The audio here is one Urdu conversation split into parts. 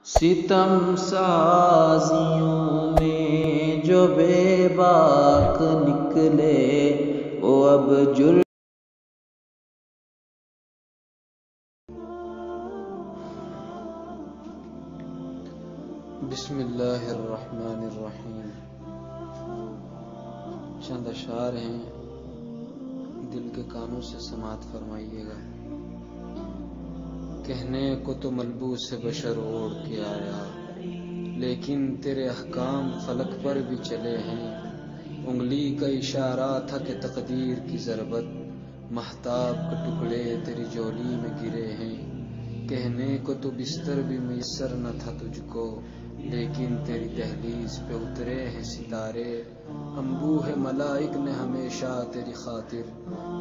ستم سازیوں میں جو بے باک نکلے وہ اب جرم بسم اللہ الرحمن الرحیم۔ چند اشعار ہیں، دل کے کانوں سے سماعت فرمائیے گا۔ کہنے کو تو ملبوس بشر اوڑھ کے آیا، لیکن تیرے احکام فلک پر بھی چلے ہیں۔ انگلی کا اشارہ تھا کہ تقدیر کی ضربت، مہتاب کے ٹکڑے تیری جولی میں گرے ہیں۔ کہنے کو تو بستر بھی میسر نہ تھا تجھ کو، لیکن تیری دہلیز پہ اترے ہیں ستارے۔ انبوہ ملائک نے ہمیشہ تیری خاطر،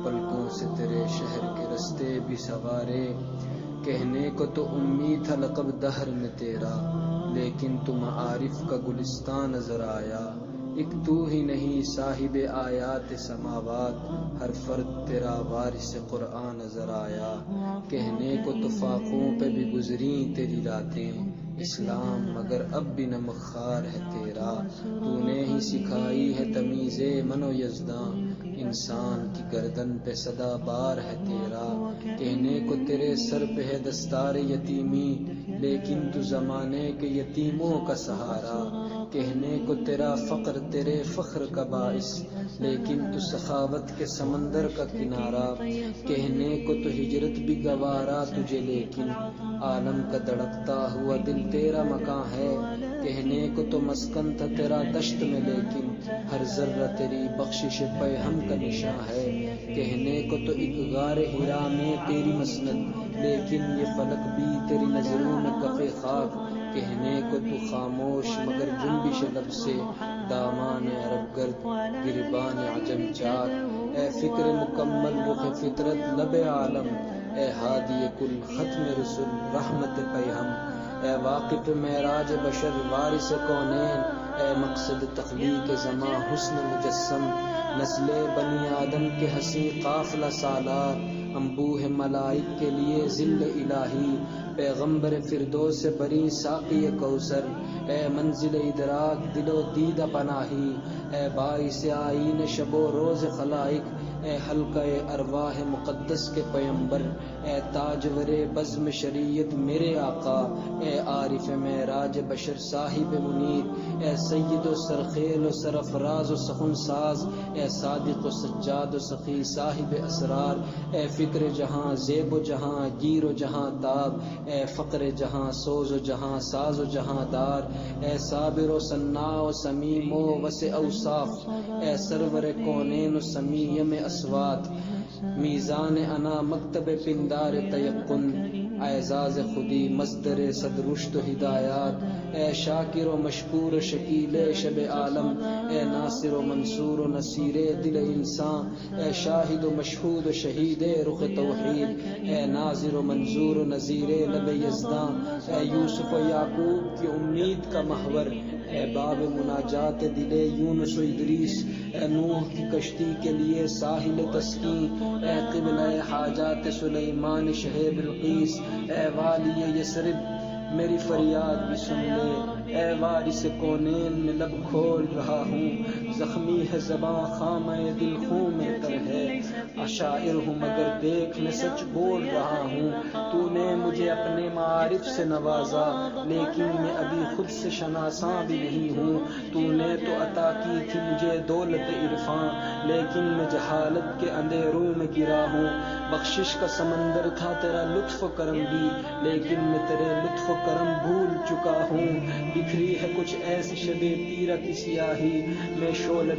پلکوں سے تیرے شہر کے رستے بھی سوارے۔ کہنے کو تو امید تھا لقب دہر میں تیرا، لیکن تو معارف کا گلستان نظر آیا۔ ایک تو ہی نہیں صاحب آیات سماوات، ہر فرد تیرا وارث قرآن نظر آیا۔ کہنے کو تو فاقوں پہ بھی گزریں تیری راتیں، اسلام مگر اب بھی نمک خوار ہے تیرا۔ تو نے ہی سکھائی ہے تمیز من و یزداں، انسان کی گردن پہ صدا بار ہے تیرا۔ کہنے کو تیرے سر پہ ہے دستار یتیمی، لیکن تو زمانے کے یتیموں کا سہارا۔ کہنے کو تیرا فقر تیرے فخر کا باعث، لیکن تو سخاوت کے سمندر کا کنارہ۔ کہنے کو تو ہجرت بھی گوارا تجھے، لیکن عالم کا دھڑکتا ہوا دل تیرا مکاں ہے۔ کہنے کو تو مسکن تھا تیرا دشت میں، لیکن ہر ذرہ تیری بخشش پہ ہم کا نشاں ہے۔ کہنے کو تو ایک غار ہرا میں تیری مسند، لیکن یہ فلک بھی تیری نظروں میں کفے خاک۔ کہنے کو تو خاموش مگر جنبش لب سے، دامان عرب گرد گریبان عجم چاک۔ اے فکر مکمل رخ فطرت لب عالم، اے ہادی کل ختم رسل رحمت پیہم۔ اے واقف معراج بشر وارث کونین، اے مقصد تخلیق زماں حسن مجسم۔ نسل بنی آدم کے حسیں قافلہ سالار، انبوہ ملائک کے لیے ذل الہی۔ پیغمبر فردوس بری ساقی کوثر، اے منزل ادراک دل و دیدہ پناہی۔ اے باعث آئین شب و روز خلائق، اے حلقہ ارواح مقدس کے پیمبر۔ اے تاجور بزم شریعت میرے آقا، اے عارف معراج بشر صاحب منیر۔ اے سید و سرخیل و سرفراز و سخن ساز، اے صادق و سجاد و سخی صاحب اسرار۔ اے فکر جہاں زیب و جہاں گیر و جہاں تاب، اے فقر جہاں سوز و جہاں ساز و جہاں دار۔ اے صابر و صناع و سمیم و وسع اوصاف، اے سرور کونین و سمیع میں اصوات۔ میزان انا مکتب پندار تیقن، اعزاز خودی مصدر صد رشد و ہدایات۔ اے شاکر و مشکور و شکیل شب عالم، اے ناصر و منصور و نصیر دل انسان۔ اے شاہد و مشہود و شہید رخ توحید، اے ناظر و منظور و نذیر لب یزداں۔ اے یوسف و یعقوب کی امید کا محور، اے باب مناجات دل یونس و ادریس۔ اے نوح کی کشتی کے لیے ساحل تسکین، اے قبلہ حاجات سلیمان شہ بلقیس۔ اے والی یثرب میری فریاد بھی سن لے، اے وارث کونین میں لب کھول رہا ہوں۔ زخمی ہے زباں خامہ دل خون میں تر ہے، اشاعر ہوں مگر دیکھ میں سچ بول رہا ہوں۔ تو نے مجھے اپنے معارف سے نوازا، لیکن میں ابھی خود سے شناساں بھی نہیں ہوں۔ تو نے تو عطا کی تھی مجھے دولت عرفاں، لیکن میں جہالت کے اندھیروں میں گرا ہوں۔ بخشش کا سمندر تھا تیرا لطف و کرم بھی، لیکن میں تیرے لطف و کرم بھول چکا ہوں۔ بکھری ہے کچھ ایسی شب تیرہ کی سیاہی، میں شعلہ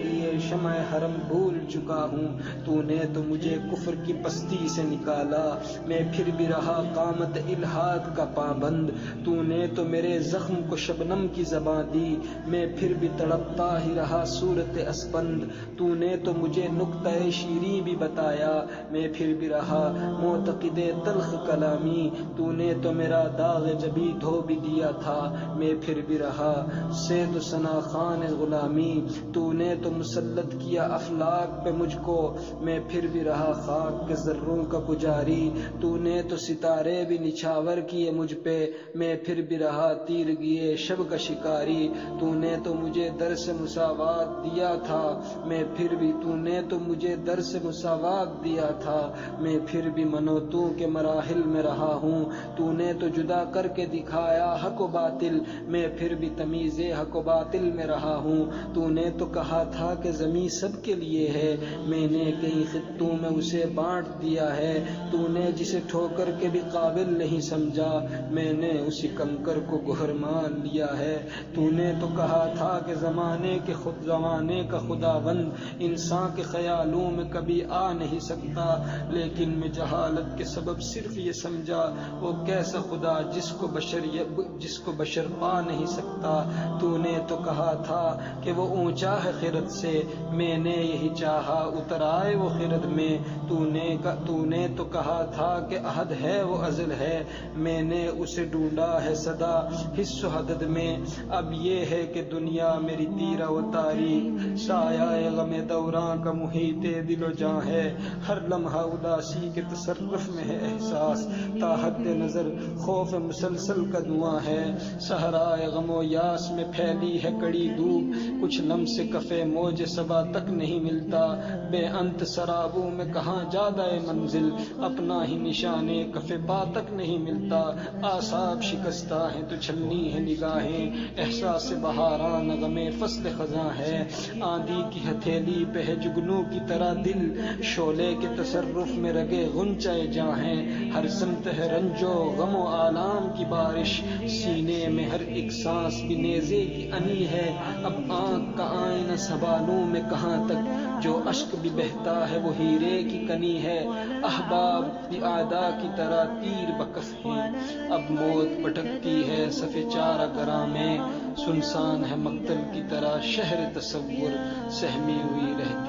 شمع حرم بھول چکا ہوں۔ تو نے تو مجھے کفر کی پستی سے نکالا، میں پھر بھی رہا قامت الحاد کا پابند۔ تو نے تو میرے زخم کو شبنم کی زباں دی، میں پھر بھی تڑپتا ہی رہا صورت اسپند۔ تو نے تو مجھے نکتہ شیریں بھی بتایا، میں پھر بھی رہا معتقد تلخ کلامی۔ تو نے تو میرا داغ جبیں دھو بھی دیا تھا میں پھر بھی رہا صید و ثنا خان غلامی تو نے تو مسلط کیا افلاک پہ مجھ کو میں پھر بھی رہا خاک کے ذروں کا پجاری تو نے تو ستارے بھی نچھاور کیے مجھ پہ میں پھر بھی رہا تیرگیے شب کا شکاری تو نے تو مجھے در سے مساوات دیا تھا میں پھر بھی تو نے تو مجھے در سے مساوات دیا تھا میں پھر بھی منوتوں کے مراحل میں رہا ہوں تو نے تو جدا کر کے دکھایا حق و باطل میں پھر بھی تمیز حق و باطل میں رہا ہوں تو نے تو کہا تھا کہ زمین سب کے لیے ہے میں نے کئی خطوں میں اسے بانٹ دیا ہے تو نے جسے ٹھوکر کے بھی قابل نہیں سمجھا میں نے اسی کنکر کو گہر مان لیا ہے تو نے تو کہا تھا کہ زمانے کا خداوند انسان کے خیالوں میں کبھی آ نہیں سکتا لیکن میں جہالت کے سبب صرف یہ سمجھا وہ کیسا خدا جس کو بشر پا نہیں سکتا تو نے تو کہا تھا کہ وہ اونچا ہے خرد سے میں نے یہی چاہا اتر آئے وہ خرد میں تو نے تو کہا تھا کہ عہد ہے وہ ازل ہے میں نے اسے ڈھونڈا ہے صدا حس و حدد میں اب یہ ہے کہ دنیا میری تیرہ و تاریخ سایہ غم دوراں کا محیط دل و جاں ہے ہر لمحہ اداسی کے تصرف میں ہے احساس تا حد نظر خوف مسلسل کا دعاں ہے صحرائے غم و یاس میں پھیلی ہے کڑی دھوپ کچھ لمس کفے موج صبا تک نہیں ملتا بے انت سرابوں میں کہاں جادہ منزل اپنا ہی نشانے کفے پا تک نہیں ملتا آساب شکستہ ہیں تو چھلنی ہے نگاہیں احساس بہاران غم فصل خزاں ہے آندھی کی ہتھیلی پہ ہے جگنوں کی طرح دل شعلے کے تصرف میں رگے غنچہ جاں ہیں ہر سمت ہے رنج و غم و آلام کی بارش سینے میں ہر ایک سانس بھی نیزے کی انی ہے اب آنکھ کا آئینہ سنبھالوں میں کہاں تک جو اشک بھی بہتا ہے وہ ہیرے کی کنی ہے احباب بھی اعداء کی طرح تیر بکف ہیں اب موت بھٹکتی ہے صف چارہ گراں میں سنسان ہے مقتل کی طرح شہر تصور سہمی ہوئی رہتی